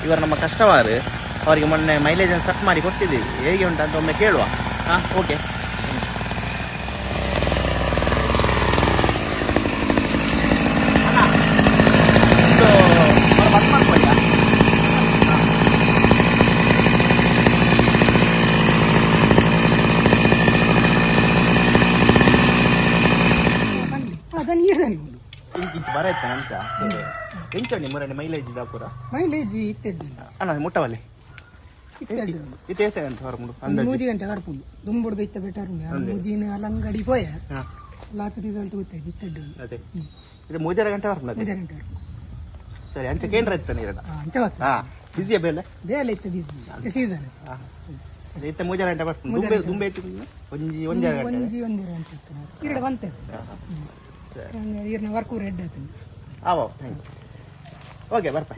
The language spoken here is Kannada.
ಇವರು ನಮ್ಮ ಕಸ್ಟಮರ್, ಅವರಿಗೆ ಮೊನ್ನೆ ಮೈಲೇಜನ್ನು ಸೆಟ್ ಮಾಡಿ ಕೊಟ್ಟಿದ್ದೀವಿ. ಹೇಗೆ ಉಂಟಂತ ಒಮ್ಮೆ ಕೇಳುವ. ಹಾಂ, ಓಕೆ. ಬರತ್ತೆ ನಂತ ಎಂಚಂಡಿ ಮುರನೆ ಮೈಲೇಜ್ ದಾಪುರ ಮೈಲೇಜ್ ಇತ್ತದ್ದು ಅಣ್ಣ ಮುಟ್ಟವಲ್ಲಿ ಇತ್ತೇತೆ ಅಂತ ಹೊರಮುಡು ಅಂದಾಜು 3 ಗಂಟೆ ಕರ್ಪುಂಡು ದುಂಬುಡ್ದು ಇತ್ತ ಬೆಟರ್ ಮುಜಿನ ಅಲಂಗಡಿ ಪೋಯ ಲಾತ್ ರಿಸಲ್ಟ್ ಗೊತ್ತಾಯ್ತು ಇತ್ತದ್ದು ಅದೇ ಇದು 3 ಗಂಟೆ ಹೊರಮುಡು 3 ಗಂಟೆ ಸರಿ ಅಂಚೆ ಕೇಂದ್ರ ಇತ್ತ ನೀರಡ ಅಂಚೆ ಗೊತ್ತ ಹಾ ಬಿಸಿಯ ಬೇಲೆ ಇತ್ತ ಬಿಸಿ ಸೀಸನ್ ಇತ್ತ 3 ಗಂಟೆ ಬರ್ಪುಂಡು ದುಂಬೆ ಇತ್ತು ಒಂಜಿ ಗಂಟೆ ಇರಡ ಬಂತೆ ವರ್ಕ್ ರೆಡ್ ಆಯ್ತು. ಓಕೆ ಬರ್ಪ.